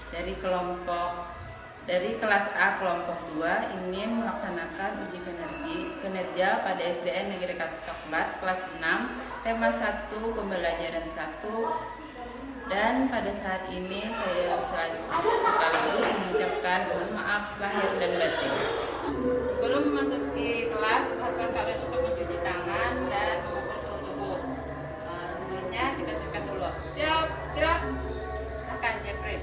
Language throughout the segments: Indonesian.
dari kelas A kelompok 2 ingin melaksanakan uji kinerja pada SDN Negeri Coklat kelas 6 tema 1 pembelajaran 1, dan pada saat ini saya sekaligus mengucapkan mohon maaf lahir dan batin. Sebelum memasuki kelas, usahakan kalian untuk mencuci tangan dan mengukur suhu tubuh. Sebelumnya kita siapkan dulu. Siap, gerak. Akan Jeffrey.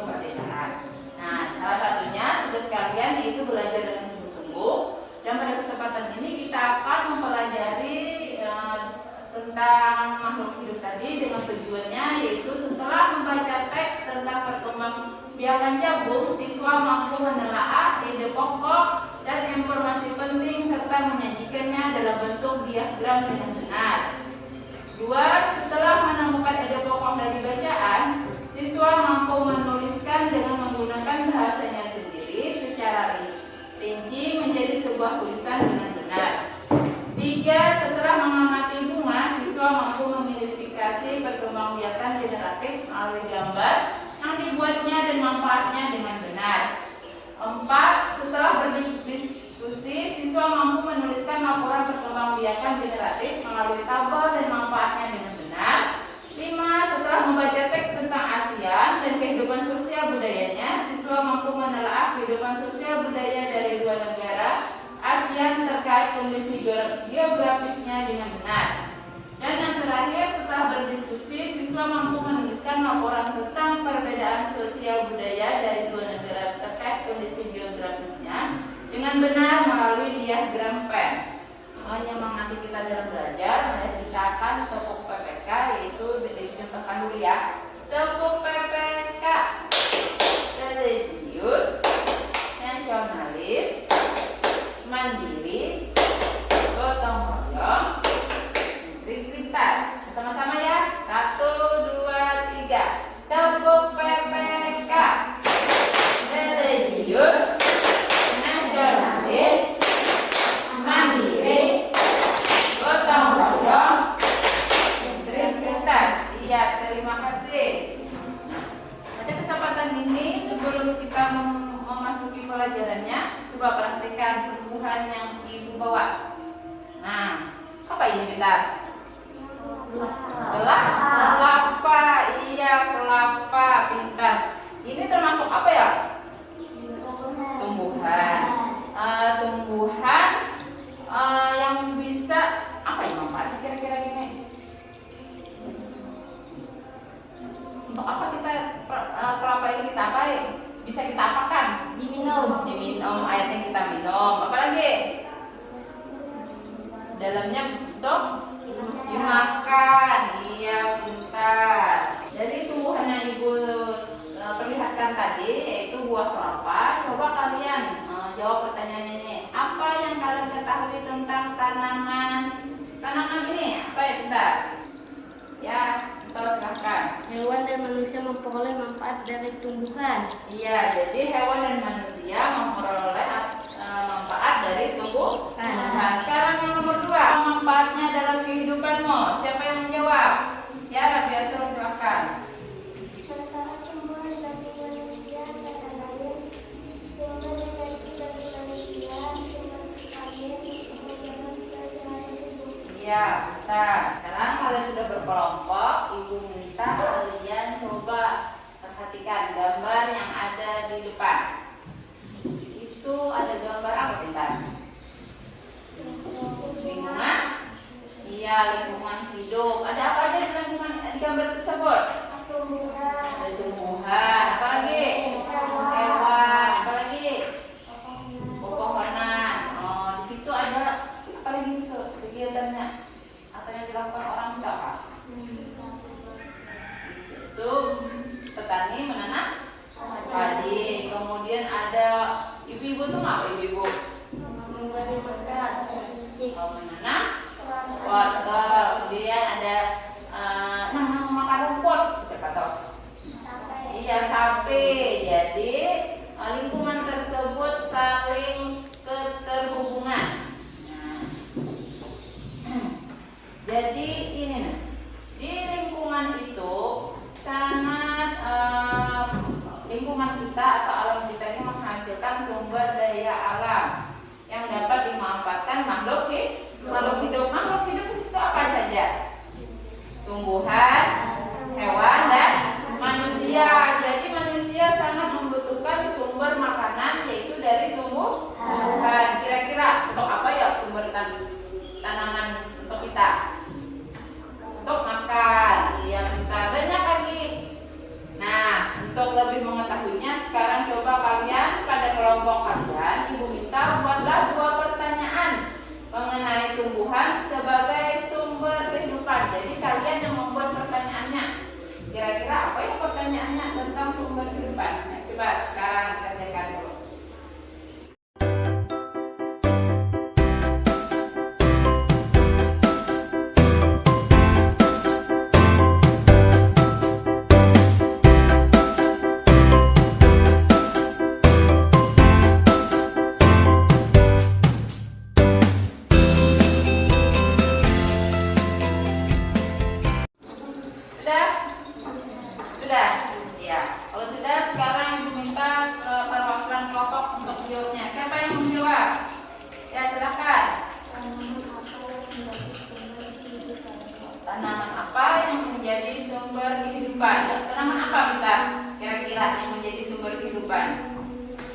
kemerdekaan. Nah, salah satunya tugas kalian yaitu belajar dengan sungguh-sungguh. Dan pada kesempatan ini kita akan mempelajari tentang makhluk hidup tadi dengan tujuannya yaitu setelah membaca teks tentang perkembangbiakan jagung, siswa mampu menelaah ide pokok dan informasi penting serta menyajikannya dalam bentuk diagram dengan benar. 2. Setelah menemukan ide pokok dari bacaan, siswa mampu menuliskan dengan menggunakan bahasanya sendiri secara rinci menjadi sebuah tulisan dengan benar. 3. Setelah mengamati bunga, siswa mampu mengidentifikasi perkembangbiakan generatif melalui gambar yang dibuatnya dan manfaatnya dengan benar. 4. Setelah berdiskusi, siswa mampu menuliskan laporan perkembangbiakan generatif melalui tabel dan manfaatnya dengan benar. 5. Setelah membaca teks tentang ASEAN dan kehidupan sosial budayanya, siswa mampu menelaah kehidupan sosial budaya dari dua negara ASEAN terkait kondisi geografisnya dengan benar. Dan yang terakhir, setelah berdiskusi, siswa mampu menuliskan laporan tentang perbedaan sosial budaya dari dua negara terkait kondisi geografisnya dengan benar melalui diagram pen. Menyemangati kita dalam belajar, kita akan tepuk PPK, yaitu dicontohkan dulu ya. Tepuk PPK, religius, nasionalis, mandiri, gotong royong, integritas. Sama-sama ya. 1, 2, 3. Tepuk PPK. Religius, nasionalis, mandiri, gotong royong, integritas. Iya, terima kasih. Pada kesempatan ini sebelum kita memasuki pelajarannya, coba perhatikan tumbuhan yang ibu bawa. Nah, apa ini kita? Kelapa. Iya, kelapa. Pintar. Ini termasuk apa ya? Tumbuhan. Tumbuhan yang bisa apa ya manfaatnya kira-kira gini? Untuk apa kita kelapa ini kita apain? Bisa kita apakan? Diminum, airnya kita minum. Apalagi? Dalamnya untuk dimakan. Iya, pintar. Dari tumbuhan yang ibu perlihatkan tadi yaitu buah kelapa. Coba kalian jawab pertanyaan ini. Apa yang kalian ketahui tentang tanaman ini? Apa ya, pintar? Ya, silahkan. Hewan dan manusia memperoleh manfaat dari tumbuhan. Iya, jadi hewan dan manusia memperoleh manfaat dari tumbuhan. Sekarang yang nomor 2, manfaatnya dalam kehidupanmu. Siapa yang menjawab? Ya, Rabiatul, silakan. Sementara tumbuhan bagi manusia kata lain, sumber energi bagi manusia, sumber air untuk kebutuhan sehari-hari hidup. Iya, bentar. Sekarang kalian sudah berkelompok. Ibu minta kalian coba perhatikan gambar yang ada di depan. Itu ada gambar apa, pintar? Lingkungan? Iya, lingkungan hidup. Ada apa aja di lingkungan di gambar tersebut? Ada tumbuhan. Apa lagi? Hewan. Apa lagi? Pepohonan. Oh, di situ ada apa lagi itu kegiatannya? Apa yang dilakukan orang itu apa? Itu petani menanam padi. Kemudian ada ibu-ibu tuh apa ibu-ibu? Menanam wortel. Kemudian ada makan rumput. Siapa tahu? Iya, sapi. Jadi lingkungan tersebut saling keterhubungan. Jadi ini nih, di lingkungan itu sangat lingkungan kita atau alam kita ini menghasilkan sumber daya alam yang dapat dimanfaatkan makhluk hidup. Makhluk hidup itu apa saja? Tumbuhan, hewan, dan manusia. Jadi manusia sangat membutuhkan sumber makanan yaitu dari tumbuhan. Kira-kira untuk apa ya sumber tanaman untuk kita? Untuk makan. Iya, bentar. Banyak lagi. Nah, untuk untuk lebih mengetahuinya, sekarang coba kalian pada kelompok kalian, Ibu minta buatlah 2 pertanyaan mengenai tumbuhan sebagai sumber kehidupan. Jadi kalian yang membuat pertanyaannya. Kira-kira apa ya pertanyaannya tentang sumber kehidupan? Nah, coba sekarang kerjakan dulu. Sudah? Ya. Kalau sudah, sekarang Ibu minta perwakilan kelompok untuk menjawabnya. Siapa yang menjawab? Ya, silakan. Tanaman apa yang menjadi sumber kehidupan? Tanaman apa kita kira-kira yang menjadi sumber kehidupan?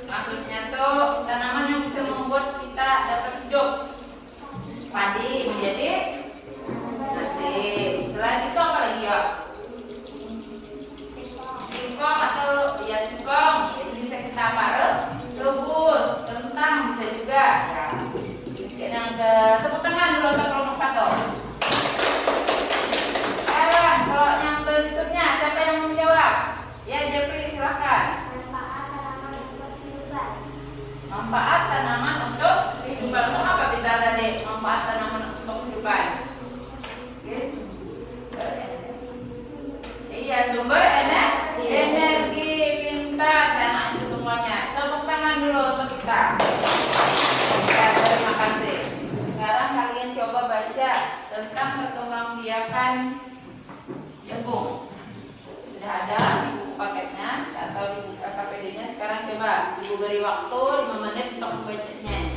Maksudnya tuh tanaman yang bisa membuat kita dapat hidup. Padi menjadi nasi. Selain itu apa lagi ya? Singkong atau ya singkong itu bisa kita rebus, kentang bisa juga ya. Yang ke tepuk tangan dulu untuk kelompok 1. Sekarang kalau yang berikutnya siapa yang menjawab? Ya Jepri silahkan. Manfaat tanaman untuk kehidupan. Mau apa kita tadi? Manfaat tanaman untuk kehidupan. Yes. Iya, sumber energi, pintar, dan itu semuanya. Tepuk tangan dulu untuk kita. Ya, terima kasih. Sekarang kalian coba baca tentang perkembangbiakan jagung. Sudah ada di buku paketnya atau di buku KPD-nya. Sekarang coba Ibu beri waktu 5 menit untuk membacanya.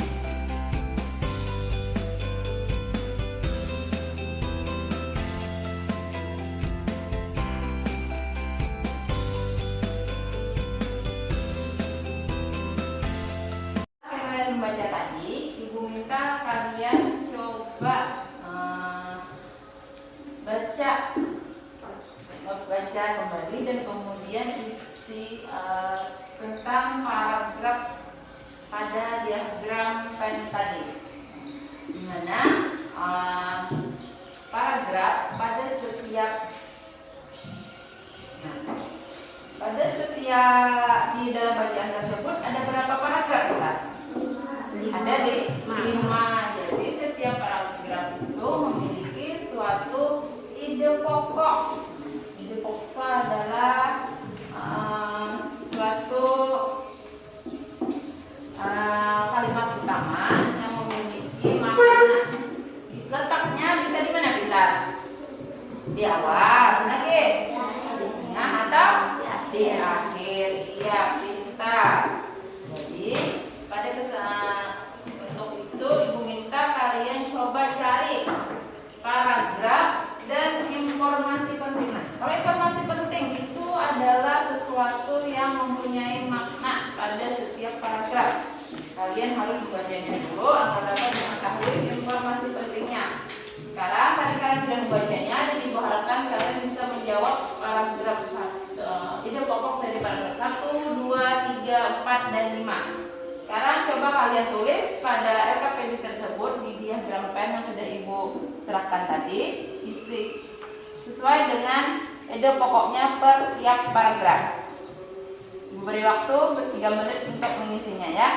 Membaca tadi, Ibu minta kalian coba baca kembali dan kemudian isi tentang paragraf pada diagram pen tadi, di mana paragraf pada setiap di dalam bacaan tersebut ada berapa paragraf kita? Ada di 5. Jadi setiap paragraf itu memiliki suatu ide pokok. Ide pokok adalah suatu kalimat utama yang memiliki makna. Letaknya bisa di mana kita? Di awal, lagi di tengah atau di akhir. Iya, pintar. Jadi pada untuk itu Ibu minta kalian coba cari paragraf dan informasi penting. Kalau informasi penting itu adalah sesuatu yang mempunyai makna pada setiap paragraf. Kalian harus membacanya dulu agar dapat mengetahui informasi pentingnya. Sekarang tadi kalian sudah membacanya dan Ibu harapkan kalian bisa menjawab paragraf ide pokok dari paragraf 1, 2, 3, 4, dan 5. Sekarang coba kalian tulis pada RKPD tersebut di diagram pen yang sudah Ibu serahkan tadi, isi sesuai dengan ide pokoknya per tiap paragraf. Ibu beri waktu 3 menit untuk mengisinya ya.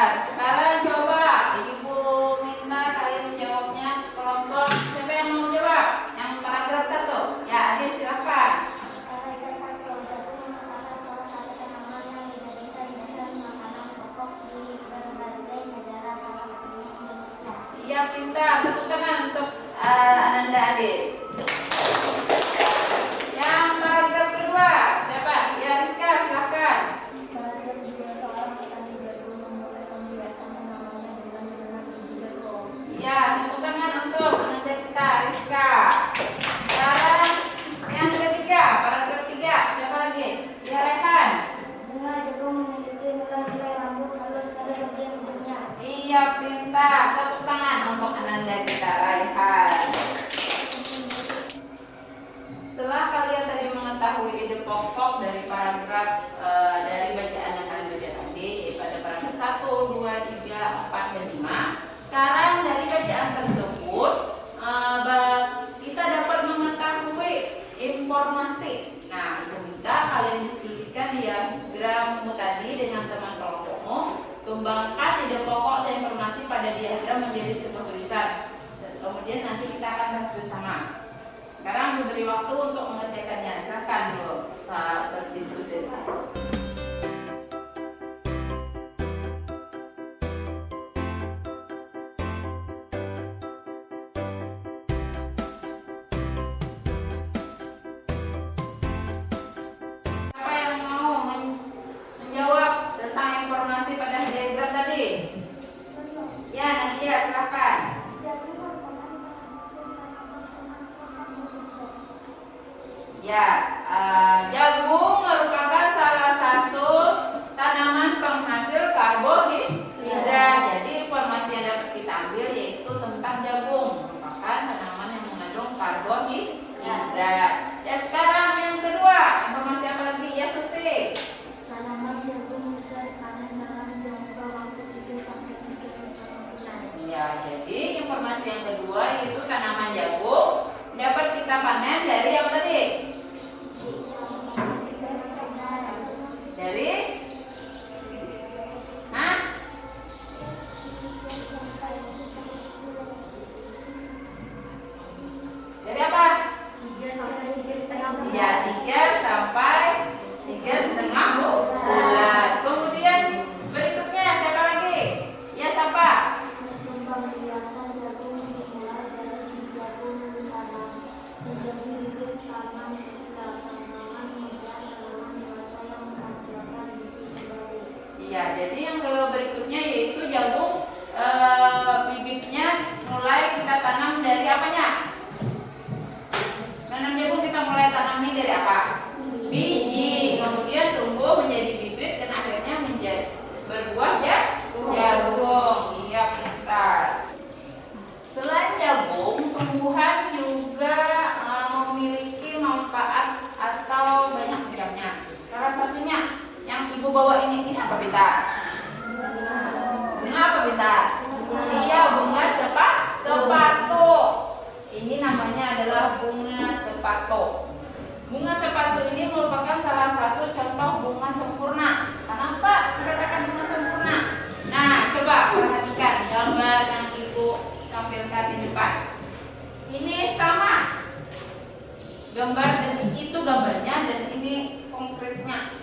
Sekarang coba Ibu minta kalian menjawabnya kelompok. Siapa yang mau menjawab? Yang paragraf 1. Ya, Adi silahkan. Iya, pintar. Tepuk tangan untuk Ananda Adi. Yang paragraf kedua siapa? Ya, Rizka silahkan. Ya, tepuk tangan untuk Ananda kita, Rizka. Sekarang yang ketiga, paragraf 3, siapa lagi? Ya, Rehan. Bunga jagung memiliki nilai-nilai rambut halus 3, 4, dan 5. Sekarang dari bacaan tersebut kita dapat mengetahui informasi. Nah, kita kalian diskusikan diagram tadi dengan teman kelompokmu. Kembangkan ide pokok dan informasi pada diagram menjadi sebuah tulisan. Kemudian nanti kita akan bahas bersama. Sekarang diberi waktu untuk mengerjakannya. Silakan dulu berdiskusi. Jagung merupakan salah satu tanaman penghasil karbohidrat. Jadi informasi yang dapat kita ambil yaitu tentang jagung merupakan tanaman yang mengandung karbohidrat. Dan sekarang yang kedua, informasi apa lagi ya Susi? Tanaman jagung bisa dipanen dalam jangka waktu 3 sampai 3,5 bulan. Ya, jadi informasi yang kedua yaitu tanaman jagung dapat kita panen dari apa tadi? Dari dari apa? 3 sampai 3,5 bulan. Ya, 3 sampai 3,5 bulan. Kemudian berikutnya siapa lagi? Ya, siapa? Pembangkitan jagung dimulai dari jagung tanam menjadi bibit tanam tanaman muda tanaman dewasa yang menghasilkan bibit baru. Iya, jadi yang berikutnya yaitu jagung bibitnya mulai kita tanam dari apanya? Tanam jagung kita mulai tanamnya dari apa? Biji, kemudian tumbuh menjadi bibit dan akhirnya menjadi berbuah jagung. Iya, pintar. Selain jagung, tumbuhan juga memiliki manfaat atau banyak bidangnya. Salah satunya yang ibu bawa ini apa Bita? Bunga apa Bita? Iya, bunga sepatu. Ini namanya adalah bunga sepatu. Bunga sepatu ini merupakan salah satu contoh bunga sempurna. Kenapa dikatakan bunga sempurna? Nah, coba perhatikan gambar yang ibu tampilkan di depan. Ini sama gambar dan itu gambarnya dan ini konkretnya.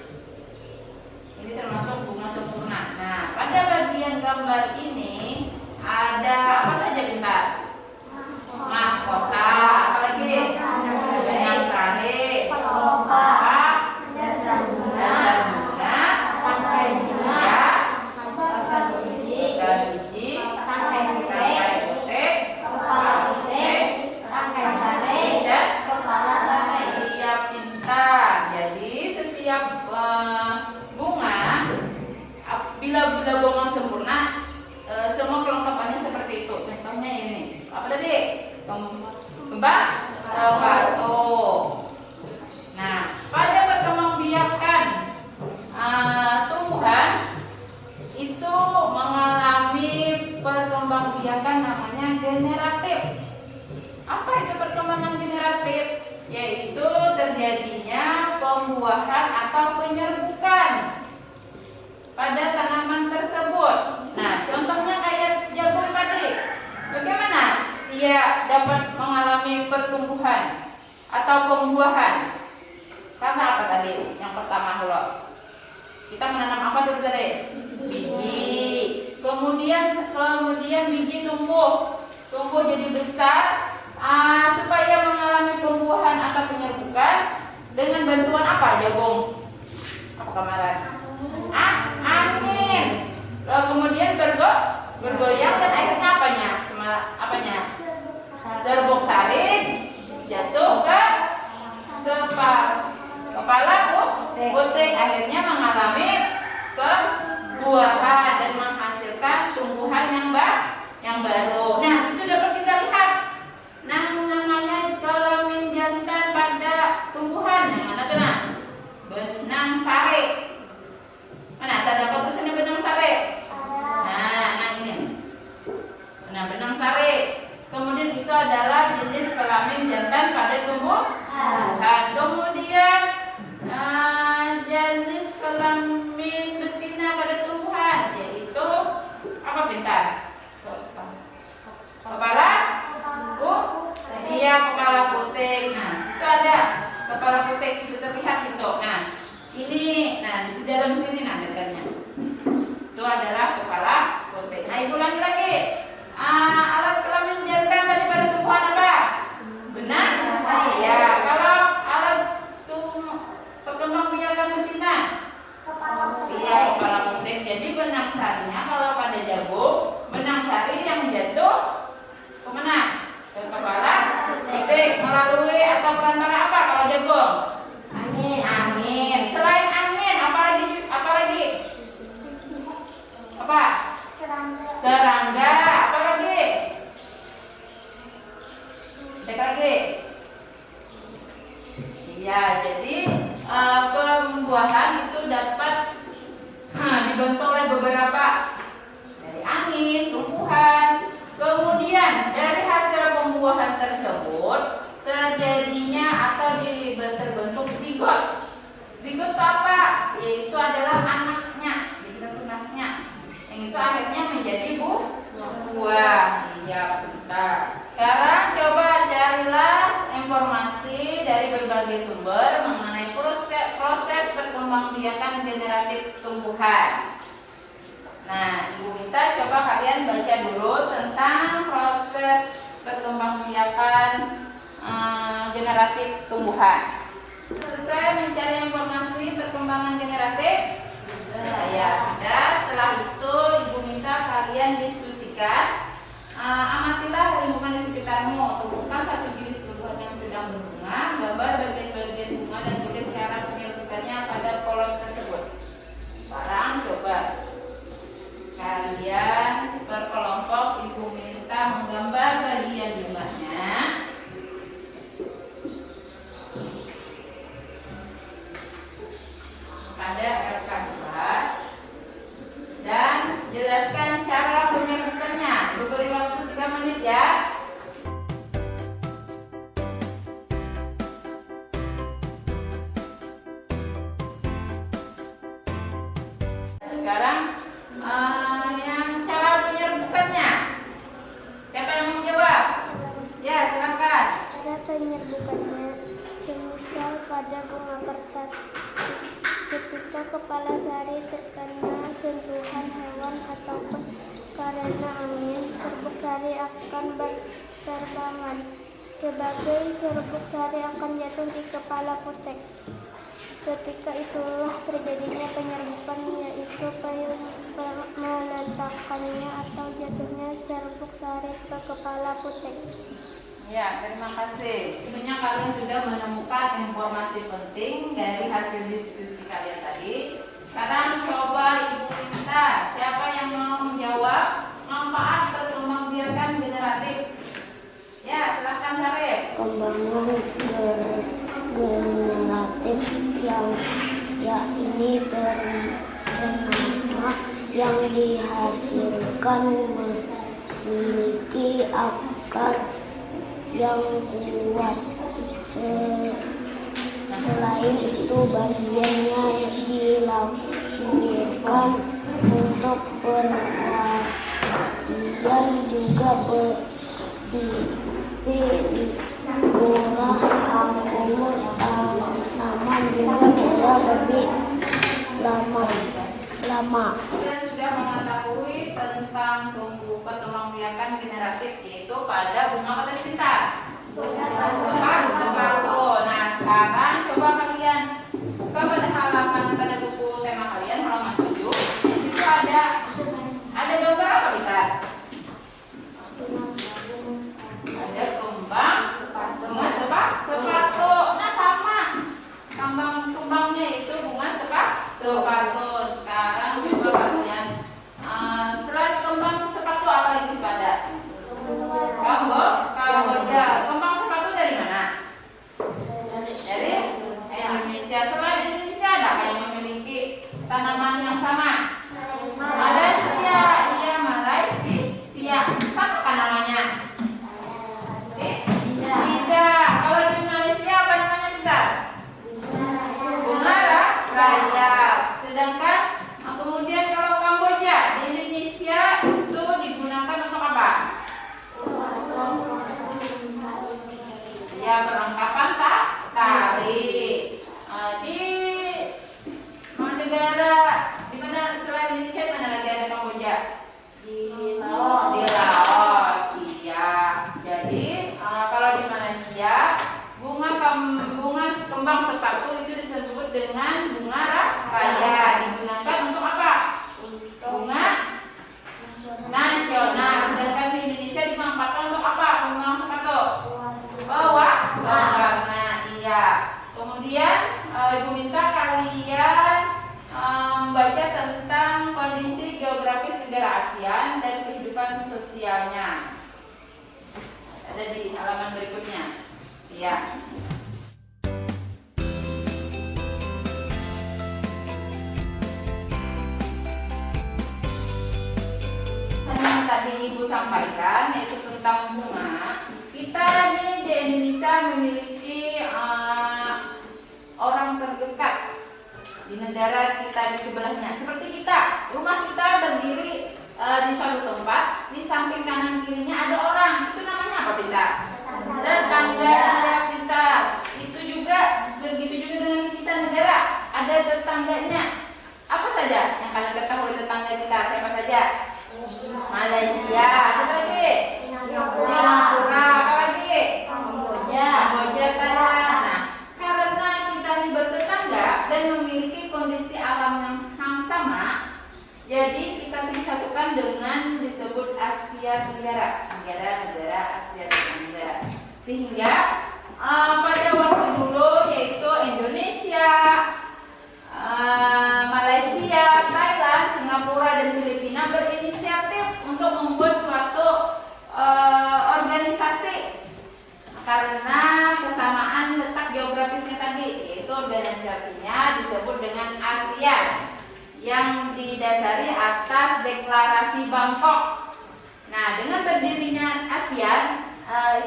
Ini termasuk bunga sempurna. Nah, pada bagian gambar ini ada apa saja Pintar? Mahkota, apalagi? Benang sari, pelopa, dasar bunga, tangkai bunga, biji, tangkai putih, kepala putih, tangkai sari, dan kepala sari. Iya, pintar. Jadi setiap bunga, bila bunga sempurna, semua kelengkapannya seperti itu. Contohnya ini, apa tadi? Kembang sepatu. Nah, pada perkembangbiakan tumbuhan itu mengalami perkembangbiakan namanya generatif. Apa itu perkembangan generatif? Yaitu terjadinya pembuahan atau penyerbukan pada tanaman tersebut. Nah, contohnya kayak jagung tadi. Bagaimana dia dapat mengalami pertumbuhan atau pembuahan? Karena apa tadi? Yang pertama dulu. Kita menanam apa dulu tadi? Biji. Kemudian biji tumbuh jadi besar supaya mengalami pembuahan atau penyerbukan dengan bantuan apa jagung? Apa kemarin? Angin. Kemudian bergoyang dan akhirnya apanya? Serbuk sari jatuh ke kepala putih, akhirnya mengalami pembuahan dan menghasilkan tumbuhan yang baru. Nah, itu dapat kita lihat. Namanya kelamin jantan pada tumbuhan. Yang mana tuh? Benang sari. Mana? Ada apa tulisannya benang sari? Nah, pintar? Kepala? Iya, kepala putik. Nah, itu ada kepala putik itu terlihat itu. Nah, ini, nah di dalam sini nah dekatnya. Itu adalah kepala putik. Nah, ibu lagi. Alat kelamin jantan daripada tumbuhan apa? Benar? Iya. Kalau alat perkembang biakan betina? Iya, kepala putik. Jadi benang sarinya kalau pada jagung, benang sari yang jatuh kemana? Ke kepala putik. Melalui atau perantara apa kalau jagung? Angin. Selain angin, apa lagi? Apa? Serangga. Apa lagi? Cek lagi. Iya, jadi pembuahan itu dapat dibantu oleh beberapa dari angin, tumbuhan. Kemudian dari hasil pembuahan tersebut terjadinya atau terbentuk zigot. Zigot itu apa? Yaitu adalah anaknya, jadi tunasnya. Yang itu akhirnya menjadi buah. Iya, benar. Sekarang coba carilah informasi dari berbagai sumber mengenai proses perkembangbiakan generatif tumbuhan. Nah, Ibu minta coba kalian baca dulu tentang proses perkembangbiakan generatif tumbuhan. Selesai mencari informasi perkembangan generatif? Ya, setelah itu Ibu minta kalian diskusikan. Amatilah lingkungan di sekitarmu. Temukan satu jenis tumbuhan yang sedang berbunga, gambar bagian-bagian bunga dan tulis cara penyelesaiannya pada kolom tersebut. Sekarang coba kalian berkelompok, Ibu minta menggambar bagian bunganya. Pada RK2 dan jelaskan cara menyebutkannya. Beri waktu 3 menit ya. Sekarang yang cara menyebutkannya. Siapa yang mau menjawab? Ya, silakan. Cara penyerbukannya semisal pada bunga kertas. Ketika kepala sari terkena sentuhan hewan ataupun karena angin, serbuk sari akan berterbangan. Sebagai serbuk sari akan jatuh di kepala putek. Ketika itulah terjadinya penyerbukan, yaitu meletakkannya atau jatuhnya serbuk sari ke kepala putek. Ya, terima kasih. Tentunya kalian sudah menemukan informasi penting dari hasil diskusi kalian tadi. Sekarang coba Ibu minta siapa yang mau menjawab manfaat perkembangbiakan generatif. Ya, silakan Sarif. Kembangan generatif ini ternama yang dihasilkan memiliki akar yang kuat. Selain itu bagiannya dilakukan untuk perhatian juga murah umur tanaman juga bisa lebih lama. Kalian sudah mengetahui tentang perkembangbiakan generatif, yaitu pada bunga pada cinta. Sepatu. Nah, sekarang coba kalian buka pada halaman pada buku tema kalian halaman 7. Itu ada gambar apa kita? Ada kembang bunga sepatu. Nah, sama. Kembangnya itu bunga sepatu. Sekarang coba kalian selain kembang sepatu apa lagi pada? Kamboja. Kembang sepatu dari mana? Dari tadi Ibu sampaikan, yaitu tentang bunga. Kita nih di Indonesia memiliki orang terdekat di negara kita di sebelahnya. Seperti kita, rumah kita berdiri di suatu tempat, di samping kanan kirinya ada orang. Itu namanya apa, Pinta? Tetangga kita. Itu juga begitu juga dengan kita negara, ada tetangganya. Apa saja yang kalian ketahui tetangga kita? Siapa saja? Malaysia. Apa lagi? Singapura. Apa lagi? Kamboja, Thailand. Nah, karena kita ini bertetangga dan memiliki kondisi alam yang sama, jadi kita disatukan dengan disebut Asia Tenggara, negara-negara Asia Tenggara. Sehingga pada waktu dulu yaitu Indonesia, Malaysia, Thailand, Singapura, dan Filipina berinisiatif untuk membuat suatu organisasi karena kesamaan letak geografisnya tadi, yaitu organisasinya disebut dengan ASEAN yang didasari atas Deklarasi Bangkok. Nah, dengan berdirinya ASEAN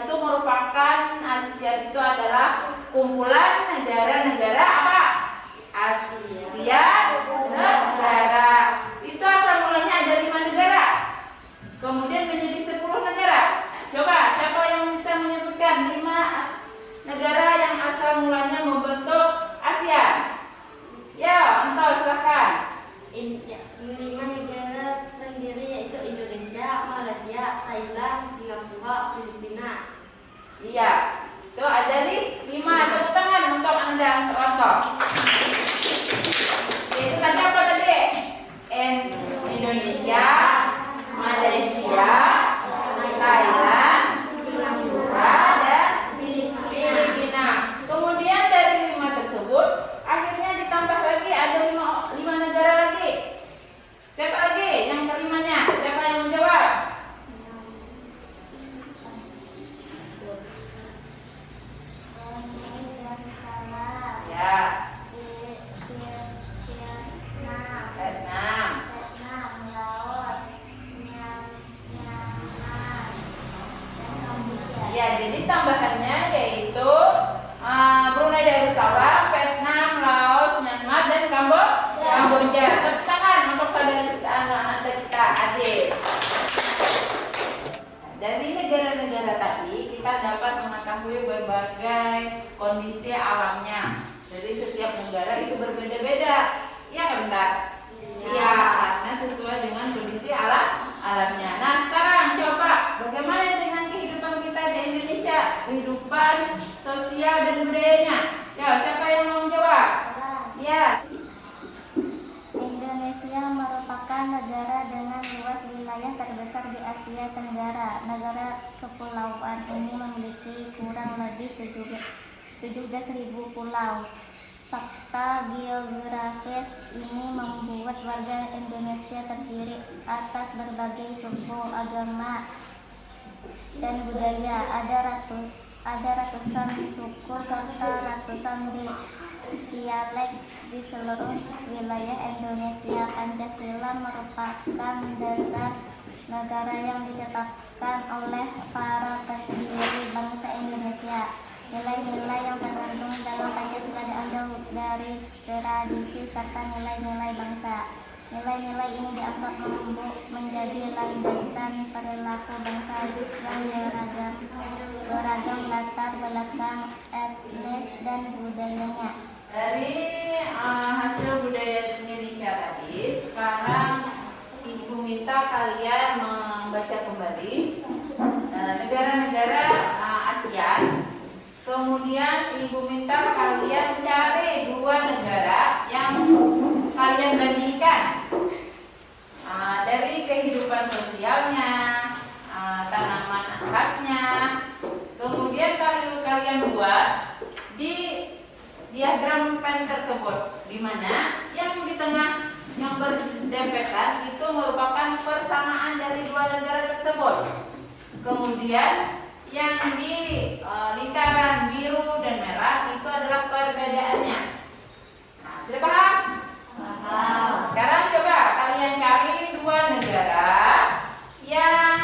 itu merupakan ASEAN itu adalah kumpulan negara-negara apa? Asia negara. Itu asal mulanya ada 5 negara. Kemudian menjadi 10 negara. Coba siapa yang bisa menyebutkan 5 negara yang asal mulanya membentuk ASEAN? Ya, Entol silakan. 5 negara pendiri yaitu Indonesia, Malaysia, Thailand, Singapura, Filipina. Iya. Tuh ada nih 5. Tepuk tangan untuk Anda contoh. Itu tadi apa tadi? Indonesia, Malaysia, Thailand, Singapura, dan Filipina. Kemudian dari 5 tersebut akhirnya ditambah lagi ada 5 negara lagi. Siapa lagi yang kelimanya? Siapa yang menjawab? Ya. Vietnam. Ya, jadi tambahannya yaitu Brunei Darussalam, Vietnam, Laos, Myanmar, dan Kamboja. Tepuk tangan untuk saudara kita Adit. Dari negara-negara tadi kita dapat mengetahui berbagai kondisi alamnya. Jadi setiap negara itu berbeda-beda. Iya kan, Bentar? Iya, karena sesuai dengan kondisi alamnya. Nah, sekarang coba bagaimana dengan kehidupan kita di Indonesia, kehidupan sosial dan budayanya. Ya, siapa yang mau menjawab? Ya. Indonesia merupakan negara dengan luas wilayah terbesar di Asia Tenggara. Negara kepulauan ini memiliki kurang lebih 17.000 pulau. Fakta geografis ini membuat warga Indonesia terdiri atas berbagai suku, agama, dan budaya. Ada ratusan suku serta ratusan dialek di seluruh wilayah Indonesia. Pancasila merupakan dasar negara yang ditetapkan oleh para pendiri bangsa Indonesia. Nilai-nilai yang terkandung dalam Pancasila diambil dari tradisi serta nilai-nilai bangsa. Nilai-nilai ini dianggap menjadi landasan perilaku bangsa yang beragam latar belakang etnis dan budayanya. Dari hasil budaya Indonesia tadi, sekarang Ibu minta kalian membaca kembali negara-negara ASEAN. Kemudian Ibu minta kalian cari 2 negara yang kalian bandingkan dari kehidupan sosialnya, tanaman khasnya. Kemudian kalian buat di diagram pen tersebut, di mana yang di tengah yang berdempetan itu merupakan persamaan dari 2 negara tersebut. Kemudian yang di lingkaran biru dan merah itu adalah perbedaannya. Nah, sudah paham? Paham. Sekarang coba kalian cari 2 negara yang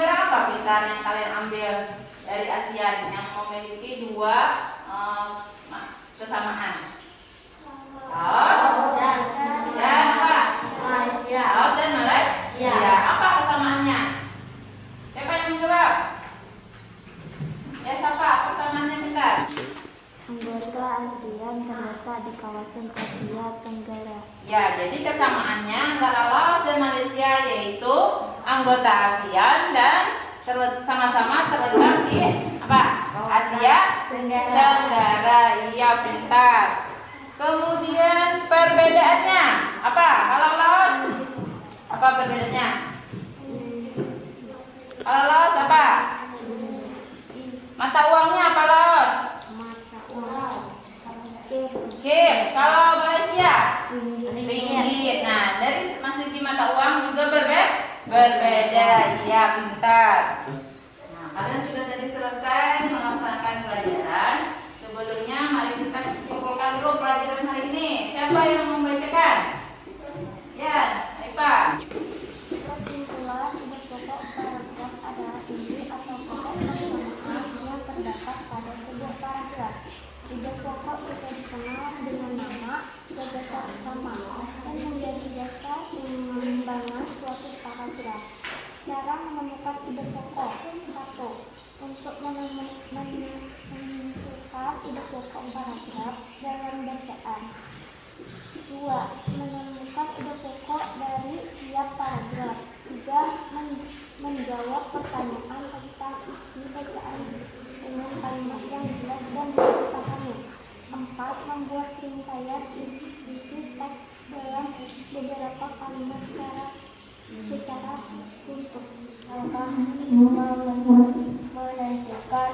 negara apa pintar yang kalian ambil dari ASEAN yang memiliki dua kesamaan? Laos dan apa? Malaysia. Laos dan Malaysia. Ya, apa kesamaannya? Siapa yang menjawab? Ya, siapa? Kesamaannya pintar. Anggota ASEAN terletak di kawasan Asia Tenggara. Ya, jadi kesamaannya antara Laos dan Malaysia yaitu anggota ASEAN dan sama-sama terletak di apa? Asia Tenggara. Iya, pintar. Kemudian perbedaannya apa? Kalau Laos apa perbedaannya? Kalau Laos apa? Mata uangnya apa Laos? Mata uang. Kip. Kalau Malaysia? Ringgit. Nah, dari masih di mata uang juga berbeda. Iya, pintar. Nah, kalian sudah tadi selesai melaksanakan pelajaran. Sebelumnya mari kita simpulkan dulu pelajaran hari ini. Siapa yang membacakan? Ya, Aipa. Kesimpulan ide pokok paragraf adalah inti atau pokok persamaan yang terdapat pada sebuah paragraf. Ide pokok juga dikenal dengan nama gagasan utama dan menjadi dasar pengembangan suatu paragraf. Cara menemukan ide pokok: 1. Untuk menentukan ide pokok paragraf dalam bacaan. 2. Menemukan ide pokok dari tiap paragraf. 3. Menjawab pertanyaan tentang isi bacaan dengan kalimat yang jelas dan mudah dipahami. 4. Membuat ringkasan isi teks dalam beberapa kalimat secara utuh. Menentukan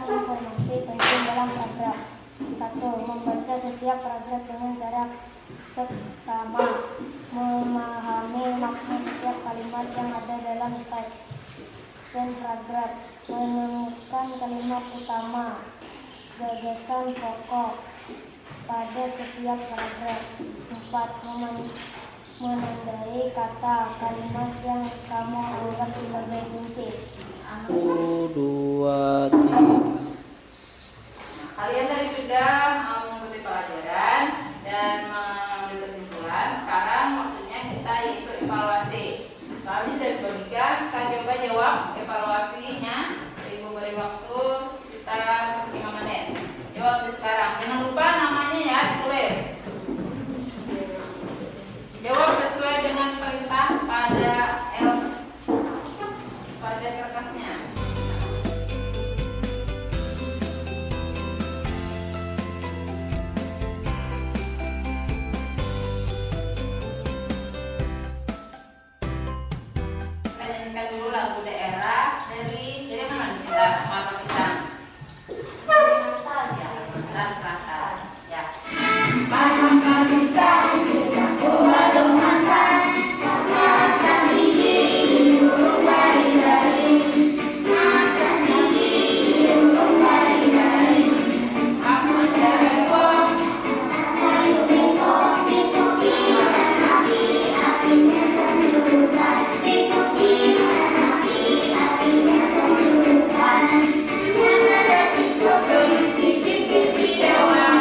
informasi penting dalam paragraf. 1. Membaca setiap paragraf dengan jarak seksama. Memahami makna setiap kalimat yang ada dalam teks dan paragraf. Menemukan kalimat utama, gagasan pokok pada setiap paragraf. 4. Menandai kata kalimat yang kamu anggap sebagai kunci. 1, 2, 3. Kalian tadi sudah mengikuti pelajaran dan mengambil kesimpulan. Sekarang waktunya kita yaitu evaluasi. Kami sudah dibagikan, kita coba jawab evaluasinya. Ibu beri waktu sekitar 5 menit. Jawab sekarang. Jangan lupa namanya ya ditulis. Jawab sesuai dengan perintah pada kertasnya. Nyanyikan dulu lagu daerah dari mana kita Marta Pisang. Ya, dan Selatan. Ya. Marta Pisang, pisangku belum masak. Masak gigi, burung bari-bari. Masak gigi, burung bari-bari. Aku jarang kayu bengkok, bengkok gimana api-apinya kejurutan. Bengkok gimana api-apinya kejurutan. Menada pisau pipi-pipi dawang.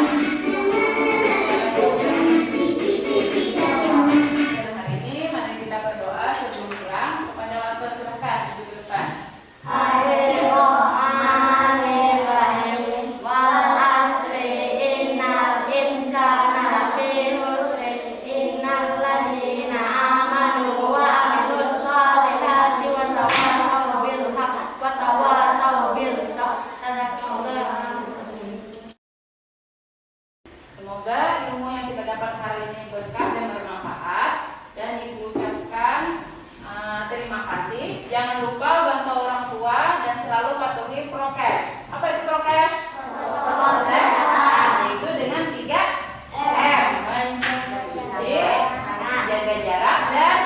Hari ini mari kita berdoa sebelum pulang. Kepada orang tua silakan duduk ke depan. Bismillahirrahmanirrahim. Wal asri innal insana lafi khusr. Innal ladzina amanu wa amilus sholihati wa tawassaw bil haqq wa tawassaw bis sabr. Semoga ilmu yang kita dapat hari ini berkah dan bermanfaat. Dan Ibu ucapkan terima kasih. Jangan lupa bantu orang tua dan selalu patuhi prokes. Apa itu prokes? Yaitu dengan 3M: mencuci, jaga jarak, dan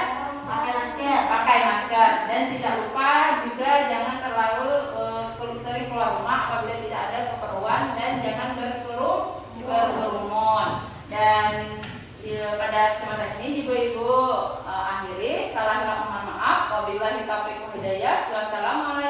pakai masker. Dan tidak lupa juga jangan terlalu sering keluar rumah apabila tidak ada keperluan, dan jangan berkerumun. Dan pada kesempatan ini ibu-ibu akhiri. Salah mohon maaf. Wabillahi taufiq wal hidayah. Wassalamualaikum.